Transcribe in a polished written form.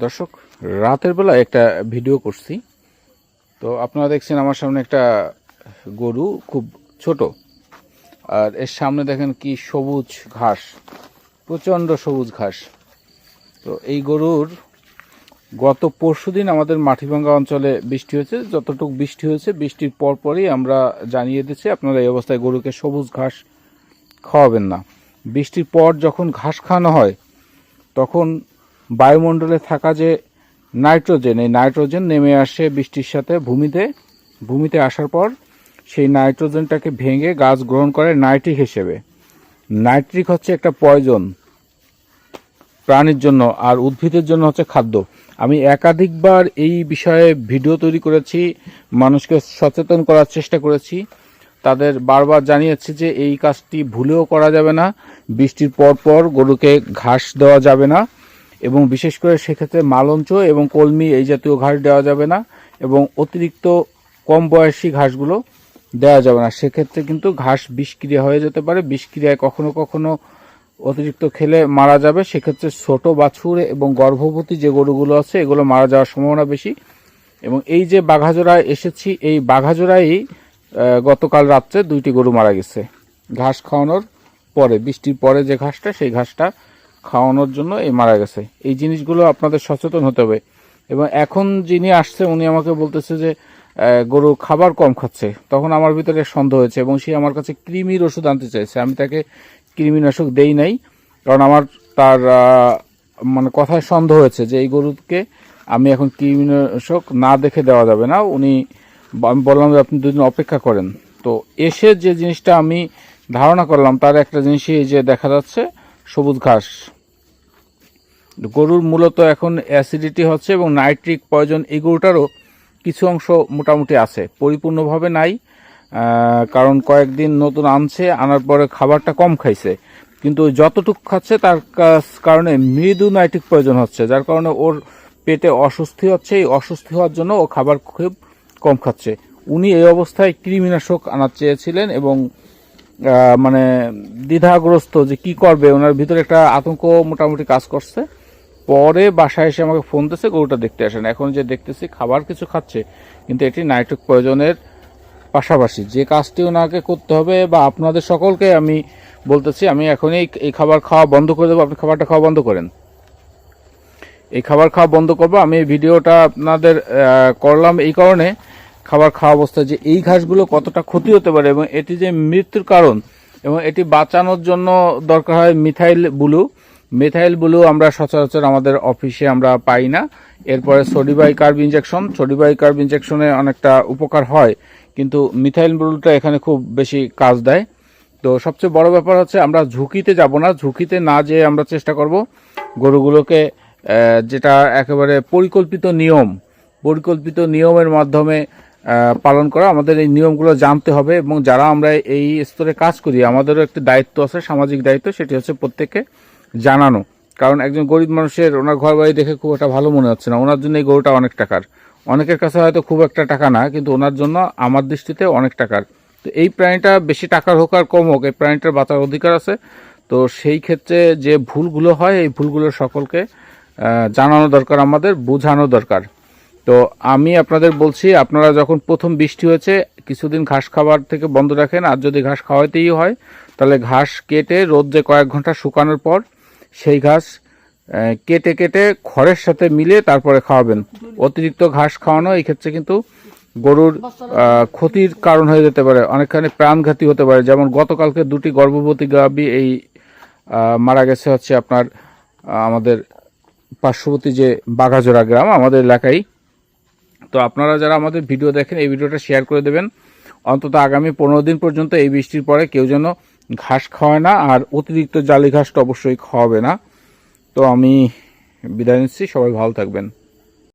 দর্শক, রাতের বেলা একটা ভিডিও করছি। তো আপনারা দেখছেন আমার সামনে একটা গরু, খুব ছোট, আর এর সামনে দেখেন কি সবুজ ঘাস, প্রচণ্ড সবুজ ঘাস। তো এই গরুর গত পরশুদিন আমাদের মাটিভাঙ্গা অঞ্চলে বৃষ্টি হয়েছে। যতটুকু বৃষ্টি হয়েছে, বৃষ্টির পরপরই আমরা জানিয়ে দিচ্ছি আপনারা এই অবস্থায় গরুকে সবুজ ঘাস খাওয়াবেন না। বৃষ্টির পর যখন ঘাস খাওয়ানো হয় তখন বায়ুমণ্ডলে থাকা যে নাইট্রোজেন, এই নাইট্রোজেন নেমে আসে বৃষ্টির সাথে ভূমিতে আসার পর সেই নাইট্রোজেনটাকে ভেঙে গাছ গ্রহণ করে নাইট্রিক হিসেবে। নাইট্রিক হচ্ছে একটা পয়জন প্রাণীর জন্য, আর উদ্ভিদের জন্য হচ্ছে খাদ্য। আমি একাধিকবার এই বিষয়ে ভিডিও তৈরি করেছি, মানুষকে সচেতন করার চেষ্টা করেছি, তাদের বারবার জানিয়েছি যে এই কাজটি ভুলেও করা যাবে না। বৃষ্টির পর গরুকে ঘাস দেওয়া যাবে না, এবং বিশেষ করে সেক্ষেত্রে মালঞ্চ এবং কলমি এই জাতীয় ঘাস দেওয়া যাবে না, এবং অতিরিক্ত কম বয়সী ঘাসগুলো দেওয়া যাবে না। সেক্ষেত্রে কিন্তু ঘাস বিষক্রিয়া হয়ে যেতে পারে। বিষক্রিয়ায় কখনো কখনো অতিরিক্ত খেলে মারা যাবে। সেক্ষেত্রে ছোট বাছুর এবং গর্ভবতী যে গরুগুলো আছে এগুলো মারা যাওয়ার সম্ভাবনা বেশি। এবং এই যে বাঘাজোড়ায় এসেছি, এই বাঘাজোড়ায় গতকাল রাত্রে 2টি গরু মারা গেছে ঘাস খাওয়ানোর পরে। বৃষ্টির পরে যে ঘাসটা, সেই ঘাসটা খাওয়ানোর জন্য এই মারা গেছে। এই জিনিসগুলো আপনাদের সচেতন হতে হবে। এবং এখন যিনি আসছে উনি আমাকে বলতেছে যে গরু খাবার কম খাচ্ছে। তখন আমার ভিতরে সন্দেহ হয়েছে এবং সে আমার কাছে কৃমির ওষুধ আনতে চাইছে। আমি তাকে কৃমিনাশক দেই নাই, কারণ আমার তার মানে কথায় সন্দেহ হয়েছে যে এই গরুকে আমি এখন কৃমিনাশক না দেখে দেওয়া যাবে না। আমি বললাম যে আপনি 2 দিন অপেক্ষা করেন। তো এসে যে জিনিসটা আমি ধারণা করলাম তার একটা জিনিসই যে দেখা যাচ্ছে সবুজ ঘাস। গরুর মূলত এখন অ্যাসিডিটি হচ্ছে এবং নাইট্রিক পয়জন এই গরুটারও কিছু অংশ মোটামুটি আছে, পরিপূর্ণভাবে নাই। কারণ কয়েকদিন নতুন আনার পরে খাবারটা কম খাইছে, কিন্তু যতটুকু খাচ্ছে তার কারণে মৃদু নাইট্রিক প্রয়োজন হচ্ছে, যার কারণে ওর পেটে অস্বস্তি হচ্ছে। এই অস্বস্তি হওয়ার জন্য ও খাবার খুব কম খাচ্ছে। উনি এই অবস্থায় কৃমিনাশক আনার চেয়েছিলেন এবং মানে দ্বিধাগ্রস্ত যে কি করবে। ওনার ভিতরে একটা আতঙ্ক মোটামুটি কাজ করছে। পরে বাসায় এসে আমাকে ফোন দিয়েছে গরুটা দেখতে আসেন। এখন যে দেখতেছি খাবার কিছু খাচ্ছে, কিন্তু এটি নাইট্রিক প্রয়োজনের পাশাপাশি যে কাজটি ওনাকে করতে হবে, বা আপনাদের সকলকে আমি বলতেছি, আমি এখনই এই খাবার খাওয়া বন্ধ করে দেবো। আপনি খাবারটা খাওয়া বন্ধ করেন, এই খাবার খাওয়া বন্ধ করবো। আমি এই ভিডিওটা আপনাদের করলাম এই কারণে, খাবার খাওয়া অবস্থায় যে এই ঘাসগুলো কতটা ক্ষতি হতে পারে এবং এটি যে মৃত্যুর কারণ, এবং এটি বাঁচানোর জন্য দরকার হয় মিথাইল ব্লু আমরা সচরাচর আমাদের অফিসে আমরা পাই না। এরপরে সোডিবাইকার্ব ইঞ্জেকশনে অনেকটা উপকার হয়, কিন্তু মিথাইল ব্লুটা এখানে খুব বেশি কাজ দেয়। তো সবচেয়ে বড় ব্যাপার হচ্ছে আমরা ঝুঁকিতে যাব না। ঝুঁকিতে না যেয়ে আমরা চেষ্টা করব গরুগুলোকে যেটা একেবারে পরিকল্পিত নিয়মের মাধ্যমে পালন করা। আমাদের এই নিয়মগুলো জানতে হবে, এবং যারা আমরা এই স্তরে কাজ করি আমাদেরও একটি দায়িত্ব আছে, সামাজিক দায়িত্ব, সেটি হচ্ছে প্রত্যেককে জানানো। কারণ একজন গরিব মানুষের ওনার ঘর বাড়ি দেখে খুব একটা ভালো মনে হচ্ছে না, ওনার জন্য এই গরুটা অনেক টাকার। অনেকের কাছে হয়তো খুব একটা টাকা না, কিন্তু ওনার জন্য আমার দৃষ্টিতে অনেক টাকার। তো এই প্রাণীটা বেশি টাকার হোক আর কম হোক, এই প্রাণীটার বাঁচার অধিকার আছে। তো সেই ক্ষেত্রে যে ভুলগুলো হয়, এই ভুলগুলো সকলকে জানানো দরকার, আমাদের বোঝানো দরকার। তো আমি আপনাদের বলছি, আপনারা যখন প্রথম বৃষ্টি হয়েছে কিছুদিন ঘাস খাবার থেকে বন্ধ রাখেন। আর যদি ঘাস খাওয়াতেই হয় তাহলে ঘাস কেটে রোদে কয়েক ঘন্টা শুকানোর পর সেই ঘাস কেটে খড়ের সাথে মিলিয়ে তারপরে খাওয়াবেন। অতিরিক্ত ঘাস খাওয়ানো এই ক্ষেত্রে কিন্তু গরুর ক্ষতির কারণ হয়ে যেতে পারে, অনেকখানি প্রাণঘাতী হতে পারে। যেমন গতকালকে 2টি গর্ভবতী গাভী এই মারা গেছে হচ্ছে আপনার আমাদের পার্শ্ববর্তী যে বাঘাজোড়া গ্রাম আমাদের এলাকায়। তো আপনারা যারা আমাদের ভিডিও দেখেন এই ভিডিওটা শেয়ার করে দেবেন। অন্তত আগামী 15 দিন পর্যন্ত এই বৃষ্টির পরে কেউ যেন ঘাস খাওয়ায় না, আর অতিরিক্ত জালি ঘাসটা অবশ্যই খাওয়াবে না। তো আমি বিদায় নিচ্ছি, সবাই ভালো থাকবেন।